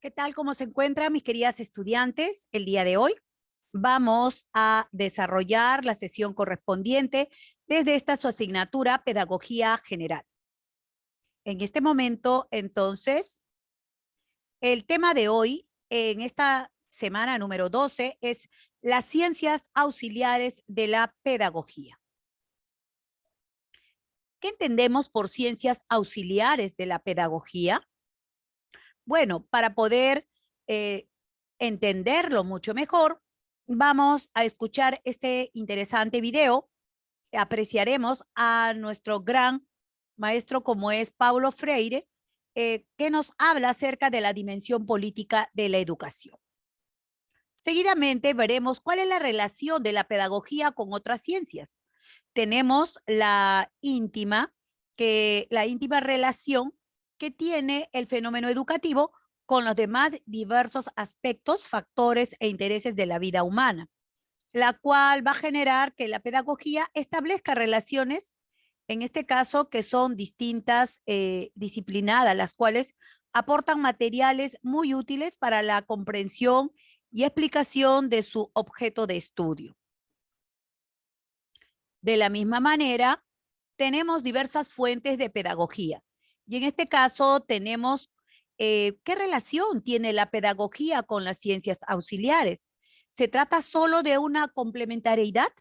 ¿Qué tal? ¿Cómo se encuentran mis queridas estudiantes? El día de hoy vamos a desarrollar la sesión correspondiente desde esta su asignatura Pedagogía General. En este momento, entonces, el tema de hoy en esta semana número 12 es las ciencias auxiliares de la pedagogía. ¿Qué entendemos por ciencias auxiliares de la pedagogía? Bueno, para poder entenderlo mucho mejor, vamos a escuchar este interesante video. Apreciaremos a nuestro gran maestro como es Paulo Freire, que nos habla acerca de la dimensión política de la educación. Seguidamente veremos cuál es la relación de la pedagogía con otras ciencias. Tenemos la íntima relación que tiene el fenómeno educativo con los demás diversos aspectos, factores e intereses de la vida humana, la cual va a generar que la pedagogía establezca relaciones, en este caso, que son distintas, disciplinadas, las cuales aportan materiales muy útiles para la comprensión y explicación de su objeto de estudio. De la misma manera, tenemos diversas fuentes de pedagogía. Y en este caso tenemos qué relación tiene la pedagogía con las ciencias auxiliares. ¿Se trata solo de una complementariedad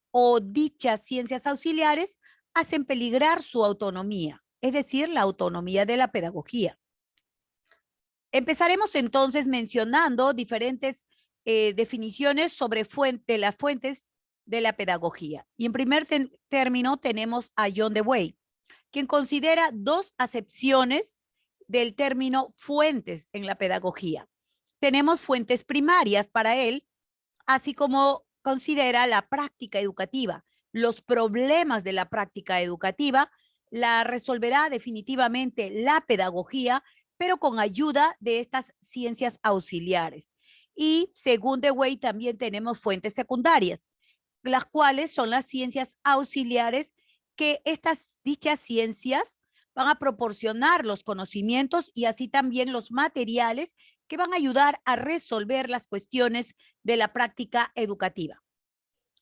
o dichas ciencias auxiliares hacen peligrar su autonomía, es decir, la autonomía de la pedagogía? Empezaremos entonces mencionando diferentes definiciones sobre las fuentes de la pedagogía. Y en primer término tenemos a John Dewey, quien considera dos acepciones del término fuentes en la pedagogía. Tenemos fuentes primarias para él, así como considera la práctica educativa. Los problemas de la práctica educativa la resolverá definitivamente la pedagogía, pero con ayuda de estas ciencias auxiliares. Y según Dewey también tenemos fuentes secundarias, las cuales son las ciencias auxiliares que dichas ciencias van a proporcionar los conocimientos y así también los materiales que van a ayudar a resolver las cuestiones de la práctica educativa.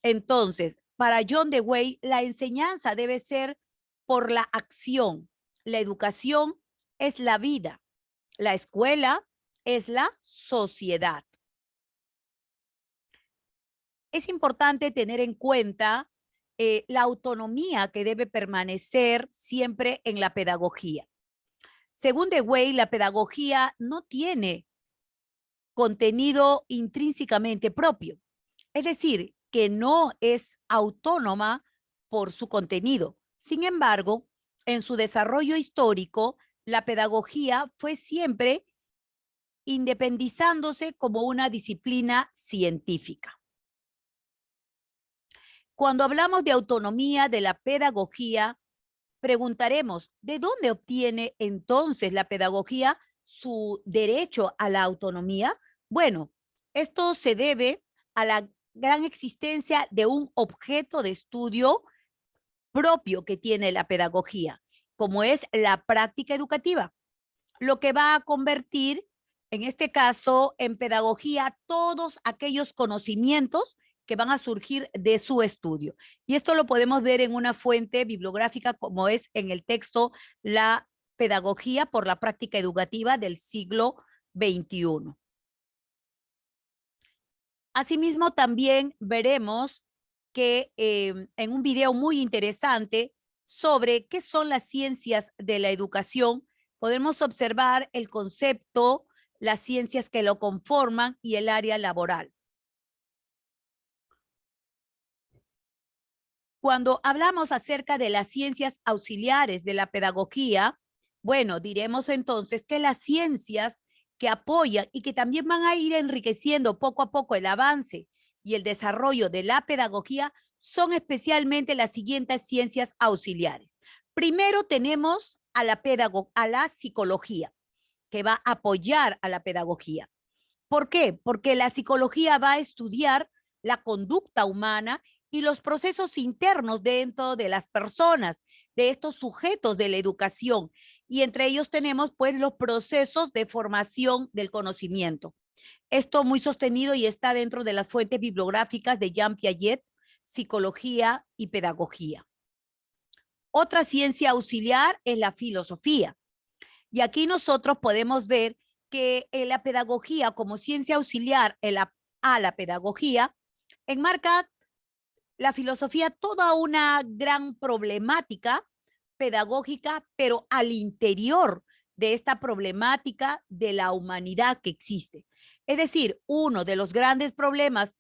Entonces, para John Dewey, la enseñanza debe ser por la acción. La educación es la vida. La escuela es la sociedad. Es importante tener en cuenta la autonomía que debe permanecer siempre en la pedagogía. Según Dewey, la pedagogía no tiene contenido intrínsecamente propio, es decir, que no es autónoma por su contenido. Sin embargo, en su desarrollo histórico, la pedagogía fue siempre independizándose como una disciplina científica. Cuando hablamos de autonomía de la pedagogía, preguntaremos, ¿de dónde obtiene entonces la pedagogía su derecho a la autonomía? Bueno, esto se debe a la gran existencia de un objeto de estudio propio que tiene la pedagogía, como es la práctica educativa, lo que va a convertir, en este caso, en pedagogía todos aquellos conocimientos que van a surgir de su estudio. Y esto lo podemos ver en una fuente bibliográfica como es en el texto La pedagogía por la práctica educativa del siglo XXI. Asimismo, también veremos que en un video muy interesante sobre qué son las ciencias de la educación, podemos observar el concepto, las ciencias que lo conforman y el área laboral. Cuando hablamos acerca de las ciencias auxiliares de la pedagogía, bueno, diremos entonces que las ciencias que apoyan y que también van a ir enriqueciendo poco a poco el avance y el desarrollo de la pedagogía son especialmente las siguientes ciencias auxiliares. Primero tenemos a la psicología, que va a apoyar a la pedagogía. ¿Por qué? Porque la psicología va a estudiar la conducta humana y los procesos internos dentro de las personas, de estos sujetos de la educación. y entre ellos tenemos pues los procesos de formación del conocimiento. Esto muy sostenido y está dentro de las fuentes bibliográficas de Jean Piaget, Psicología y Pedagogía. Otra ciencia auxiliar es la filosofía. Y aquí nosotros podemos ver que en la pedagogía, como ciencia auxiliar a la pedagogía, enmarca la filosofía toda una gran problemática pedagógica, pero al interior de esta problemática de la humanidad que existe. Es decir, uno de los grandes problemas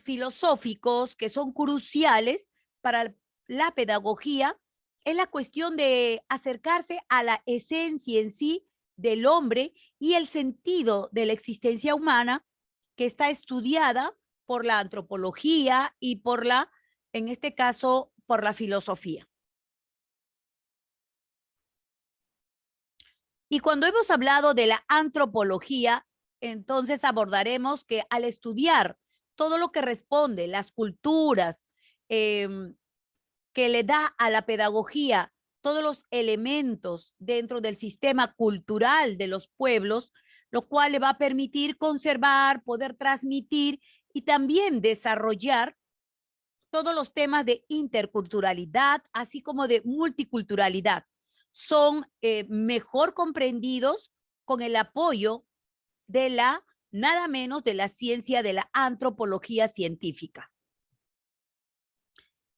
filosóficos que son cruciales para la pedagogía es la cuestión de acercarse a la esencia en sí del hombre y el sentido de la existencia humana que está estudiada por la antropología y por la, en este caso, por la filosofía. Y cuando hemos hablado de la antropología, entonces abordaremos que al estudiar todo lo que responde, las culturas, que le da a la pedagogía todos los elementos dentro del sistema cultural de los pueblos, lo cual le va a permitir conservar, poder transmitir y también desarrollar todos los temas de interculturalidad, así como de multiculturalidad. Son mejor comprendidos con el apoyo de la, nada menos de la ciencia de la antropología científica.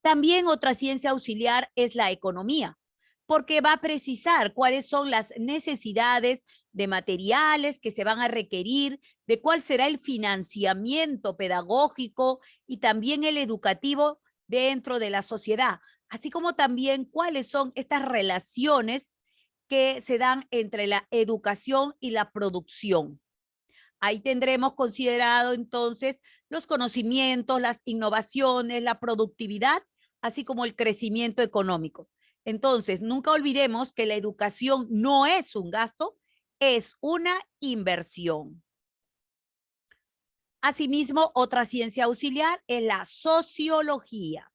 También otra ciencia auxiliar es la economía, porque va a precisar cuáles son las necesidades de materiales que se van a requerir, de cuál será el financiamiento pedagógico y también el educativo dentro de la sociedad, así como también cuáles son estas relaciones que se dan entre la educación y la producción. Ahí tendremos considerado entonces los conocimientos, las innovaciones, la productividad, así como el crecimiento económico. Entonces, nunca olvidemos que la educación no es un gasto, es una inversión. Asimismo, otra ciencia auxiliar es la sociología.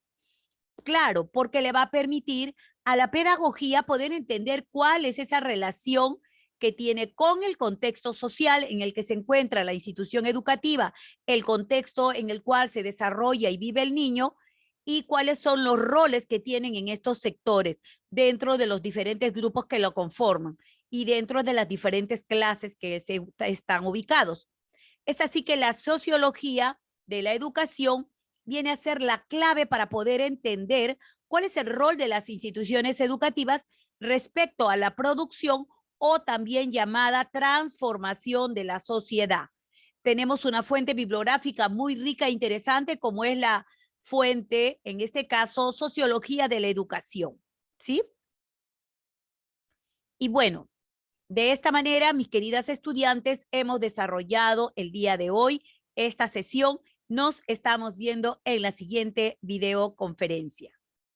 Claro, porque le va a permitir a la pedagogía poder entender cuál es esa relación que tiene con el contexto social en el que se encuentra la institución educativa, el contexto en el cual se desarrolla y vive el niño y cuáles son los roles que tienen en estos sectores dentro de los diferentes grupos que lo conforman y dentro de las diferentes clases que están ubicados. Es así que la sociología de la educación viene a ser la clave para poder entender cuál es el rol de las instituciones educativas respecto a la producción o también llamada transformación de la sociedad. Tenemos una fuente bibliográfica muy rica e interesante como es la fuente, en este caso, Sociología de la Educación, ¿sí? Y bueno, de esta manera, mis queridas estudiantes, hemos desarrollado el día de hoy esta sesión. Nos estamos viendo en la siguiente videoconferencia.